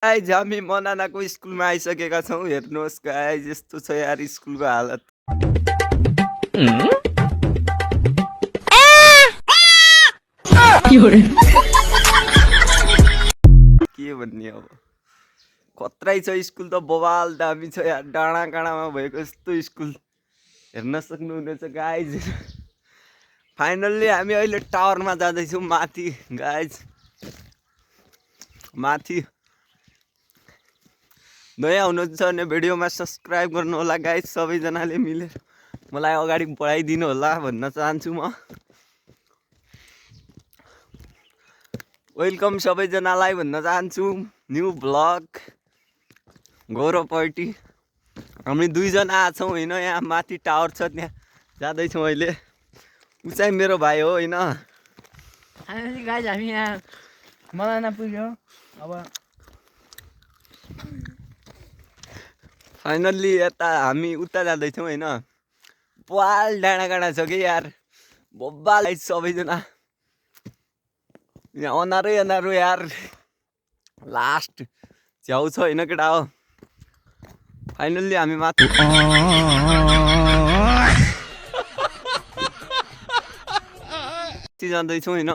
Guys हामी मनानाको स्कुलमा आइसकेका छौँ। हेर्नुहोस् गाइज यस्तो छ यार स्कुलको हालत। के भन्ने अब खत्रै छ स्कुल त बवाल दामी छ यार। डाँडा काँडामा भएको यस्तो स्कुल हेर्न सक्नुहुनेछ गाइज। फाइनल्ली हामी अहिले टावरमा जाँदैछौँ माथि गाइज। माथि नयाँ हुनुहुन्छ भने भिडियोमा सब्सक्राइब गर्नु होला गाइज। सबैजनाले मिलेर मलाई अगाडि बढाइदिनु होला भन्न चाहन्छु म। वेलकम सबैजनालाई भन्न चाहन्छु। न्यू ब्लग गौरवपट्टि हामी दुईजना छौँ होइन। यहाँ माथि टावर छ त्यहाँ जाँदैछौँ अहिले। ऊ चाहिँ मेरो भाइ हो होइन। गाइज हामी यहाँ मनाना पुग्यो। अब फाइनल्ली यता हामी उता जाँदैछौँ होइन। बवाल डाँडाकाँडा छ कि यार बब्बाल सबैजना। यहाँ अनारै अनारो यार लास्ट छ्याउ छ होइन केटा हो। फाइनल्ली हामी माथि जाँदैछौँ होइन।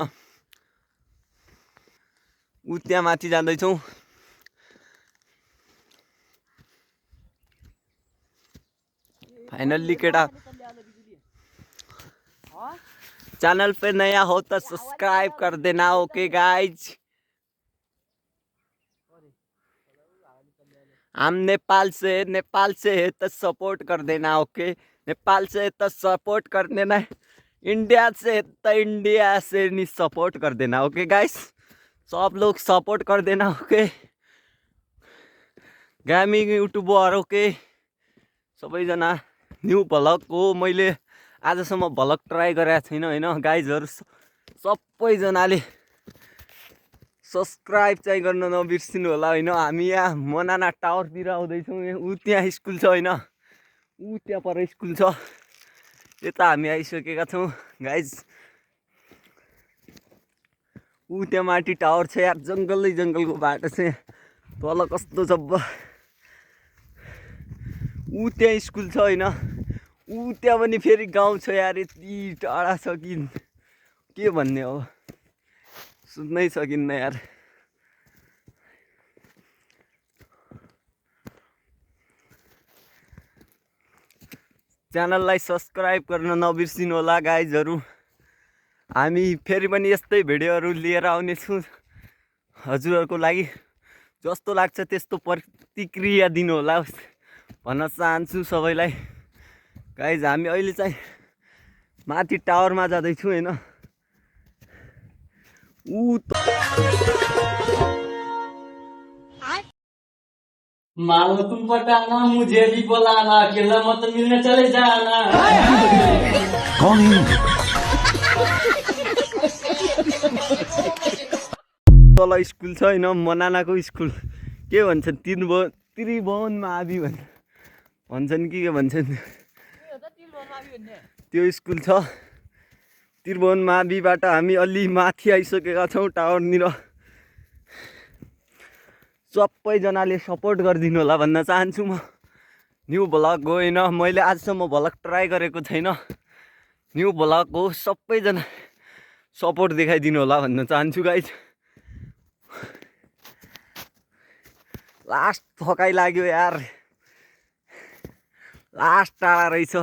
ऊ त्यहाँ माथि जाँदैछौँ। फाइनल्ली केटा चैनल पे नया हो तो सब्सक्राइब कर देना। Okay guys. हम नेपाल से है तो सपोर्ट कर देना। ओके नेपाल से है तो सपोर्ट कर देना। इंडिया से है तो इंडिया से नहीं सपोर्ट कर देना। ओके गाइस सब लोग सपोर्ट कर देना। ओके गेमिङ युट्युबर ओके सबैजना। न्यू भ्लग हो। मैले आजसम्म भ्लग ट्राई गरेको छैन होइन गाइजहरू। सबैजनाले सब्सक्राइब चाहिँ गर्न नबिर्सिनु होला होइन। हामी यहाँ मनाना टावरतिर आउँदैछौँ। ऊ त्यहाँ स्कुल छ होइन। ऊ त्यहाँ पर स्कुल छ। यता हामी आइसकेका छौँ गाइज। ऊ त्यहाँ माथि टावर छ यार। जङ्गलै जङ्गलको बाटो छ। तल कस्तो छ। ऊ त्यहाँ स्कुल छ होइन। ऊ त्यहाँ पनि फेरि गाउँ छ यार। यति टाढा छ कि के भन्ने हो सुन्नै सकिन्न यार। च्यानललाई सब्सक्राइब गर्न नबिर्सिनु होला गाइजहरू। हामी फेरि पनि यस्तै भिडियोहरू लिएर आउनेछौँ हजुरहरूको लागि। जस्तो लाग्छ त्यस्तो प्रतिक्रिया दिनु होला भन्न चाहन्छु सबैलाई गाइज। हामी अहिले चाहिँ माथि टावरमा जाँदैछौँ होइन। ऊ मालो तुम पटाना मुझे भी बुलाना अकेला मत मिलने चले जाना। कौन है? तल स्कुल छ होइन मनानाको स्कुल। के भन्छन् त्रिभुवन मावि भन्छन् कि के भन्छन् त्यो स्कुल छ। त्रिभुवन माविबाट हामी अलि माथि आइसकेका छौँ टावरनिर। सबैजनाले सपोर्ट गरिदिनु होला भन्न चाहन्छु म। न्यू भ्लग हो होइन। मैले आजसम्म भ्लग ट्राई गरेको छैन। न्यू भ्लग हो। सबैजना सपोर्ट देखाइदिनु होला भन्न चाहन्छु गाइज। लास्ट थकाइ लाग्यो यार। लास्ट टाढा रहेछ।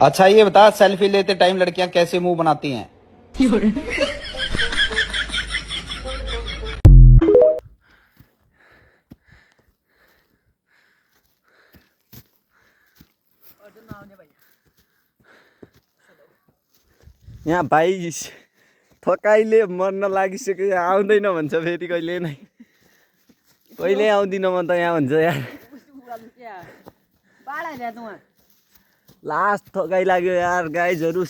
अच्छा ये बता सेल्फी लेते टाइम लड़कियां कैसे मुंह बनाती हैं? यहाँ भाइ थकाइले मर्न लागिसक्यो। आउँदैन भन्छ फेरि कहिले नै। कहिले आउँदिनँ म त यहाँ भन्छ यार। लास्ट थकाइ लाग्यो यार गाइजहरू।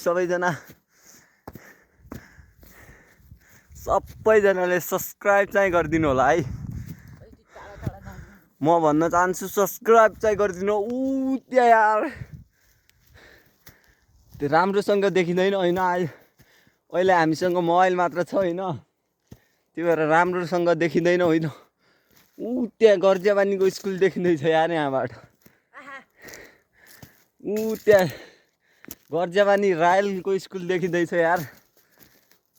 सबैजनाले सब्सक्राइब चाहिँ गरिदिनु होला है। म भन्न चाहन्छु सब्सक्राइब चाहिँ गरिदिनु। ऊ त्यहाँ यार त्यो राम्रोसँग देखिँदैन होइन। अहिले हामीसँग मोबाइल मात्र छ होइन, त्यही भएर राम्रोसँग देखिँदैन होइन। ऊ त्यहाँ गर्जियाबानीको स्कुल देखिँदैछ यार यहाँबाट। ऊ त्यहाँ गर्जियाबानी रायलको स्कुल देखिँदैछ यार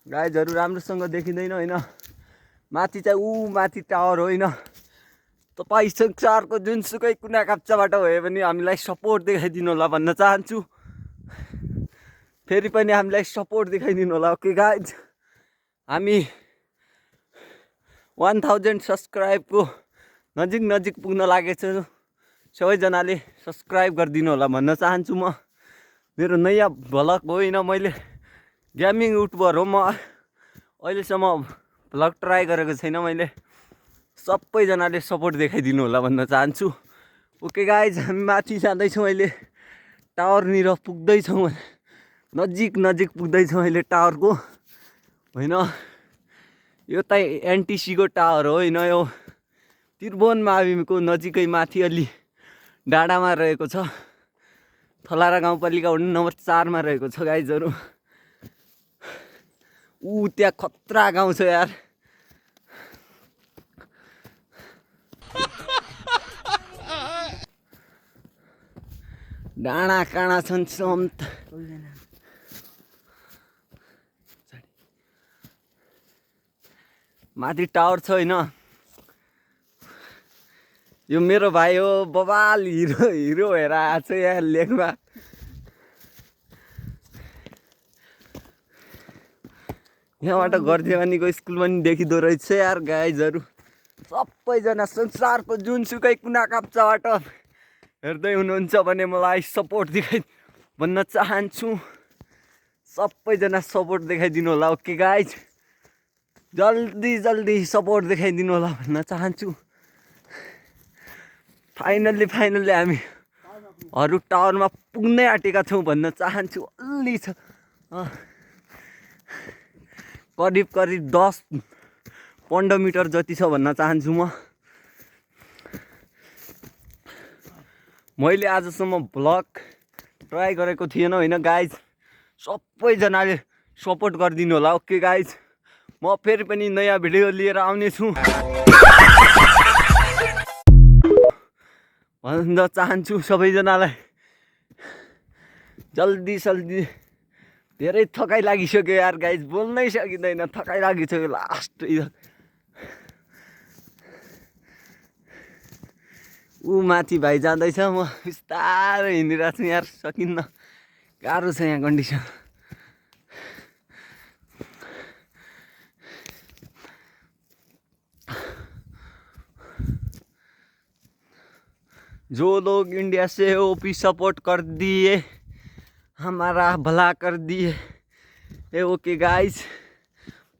गाइजहरू, राम्रोसँग देखिँदैन होइन। माथि चाहिँ ऊ माथि टावर होइन। तपाईँ संसारको जुनसुकै कुना काप्चाबाट भए पनि हामीलाई सपोर्ट देखाइदिनु होला भन्न चाहन्छु। फेरि पनि हामीलाई सपोर्ट देखाइदिनु होला। ओके गाइज, हामी 1000 सब्सक्राइबको नजिक पुग्न लागेको छ। सबैजनाले सब्सक्राइब गरिदिनु होला भन्न चाहन्छु। म मेरो नयाँ भ्लग होइन, मैले गेमिङ युट्युबर हो। म अहिलेसम्म भ्लग ट्राई गरेको छैन मैले। सबैजनाले सपोर्ट देखाइदिनु होला भन्न चाहन्छु। ओके गाइज, हामी माथि जाँदैछौँ अहिले, टावरनिर पुग्दैछौँ। नजिक पुग्दैछौँ अहिले टावरको होइन। यो त एनटिसीको टावर हो होइन, यो त्रिभुवन माविको नजिकै माथि अलि डाँडामा रहेको छ। थलारा गाउँपालिका वडा नम्बर 4 मा रहेको छ गाइजहरू। ऊ त्यहाँ खतरा गाउँ छ यार। डाँडा काँडा छन् सन्त। माथि टावर छ होइन। यो मेरो भाइ हो, बबाल हिरो हेर आएको छ यहाँ लेकमा। यहाँबाट गर्जियाबानीको स्कुल पनि देखिँदो रहेछ यार गाइजहरू। सबैजना संसारको जुनसुकै कुना काप्चाबाट हेर्दै हुनुहुन्छ भने मलाई सपोर्ट देखाइ भन्न चाहन्छु। सबैजना सपोर्ट देखाइदिनु होला। ओके गाइज, जल्दी सपोर्ट देखाइदिनु होला भन्न चाहन्छु। फाइनल्ली हामी हरू टावरमा पुग्नै आँटेका छौँ भन्न चाहन्छु। अलि छ, करिब 10-15 मिटर जति छ भन्न चाहन्छु। मैले आजसम्म भ्लग ट्राई गरेको थिएन होइन गाइज। सबैजनाले सपोर्ट गरिदिनु होला। ओके गाइज, म फेरि पनि नयाँ भिडियो लिएर आउनेछु भन्न चाहन्छु सबैजनालाई। जल्दी धेरै थकाइ लागिसक्यो यार गाइज, बोल्नै सकिँदैन, थकाइ लागिसक्यो लास्ट। ऊ माथि भाइ जाँदैछ, म बिस्तारै हिँडिरहेको छु यार, सकिन्न, गाह्रो छ यहाँ कन्डिसन। जो लोग इंडिया से ओपी सपोर्ट कर दिए, हमारा भला कर दिए। ओके गाइस,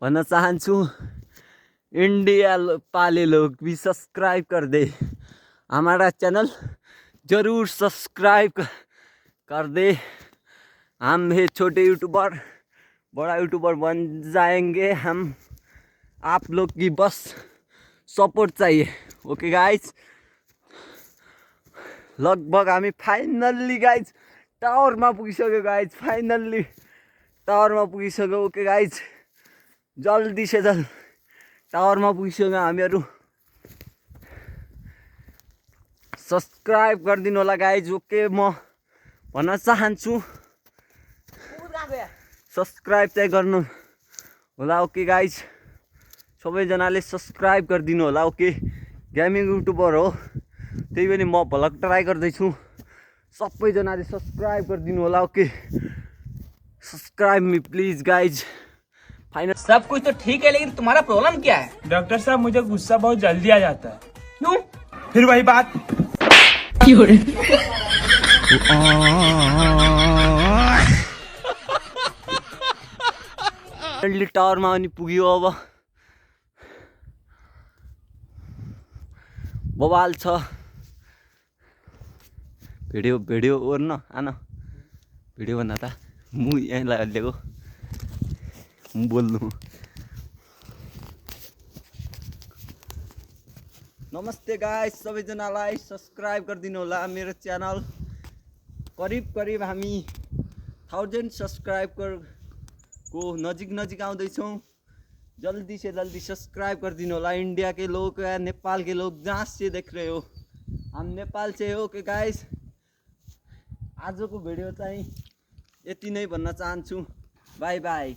भन्न चाहन्छु इंडिया पाले लोग भी सब्सक्राइब कर दे, हमारा चैनल जरूर सब्सक्राइब कर दे। हम है छोटे यूट्यूबर, बड़ा यूट्यूबर बन जाएंगे हम। आप लोग की बस सपोर्ट चाहिए। ओके गाइज, लगभग हामी फाइनल्ली गाइज टावरमा पुगिसक्यो गाइज, फाइनल्ली टावरमा पुगिसक्यो। ओके गाइज, जल्दी से जल्दी टावरमा पुगिसक्यो हामीहरू। सब्सक्राइब गरिदिनु होला गाइज। ओके, म भन्न चाहन्छु सब्सक्राइब चाहिँ गर्नु होला। ओके गाइज, सबैजनाले सब्सक्राइब गरिदिनु होला। ओके, गेमिङ युट्युबर हो, त्यही पनि म भ्लग ट्राई गर्दैछु। सबैजनाले सब्सक्राइब गरिदिनु होला। Okay, subscribe me please guys. Final सब कुछ तो ठीक है, लेकिन तुम्हारा प्रॉब्लम क्या है? डॉक्टर साहब, मुझे गुस्सा बहुत जल्दी आ जाता है। क्यों? फिर वही बात। टावरमा पनि पुग्यो। अब बवाल छ। भिडियो ओर्न आन, भिडियो भन्दा त म यहीँलाई हल्लिएको बोल्नु। नमस्ते गाइस, सबैजनालाई सब्सक्राइब गरिदिनु होला मेरो च्यानल। करिब हामी 1000 सब्सक्राइबर को नजिक नजिक आउँदैछौँ। जल्दी से जल्दी सब्सक्राइब गरिदिनु होला। इंडिया के लोग या नेपाल के लोग जहाँ से देख रहे हो, हम नेपाल से हो के गाइस। आजको भिडियो चाहिँ यति नै भन्न चाहन्छु। By by.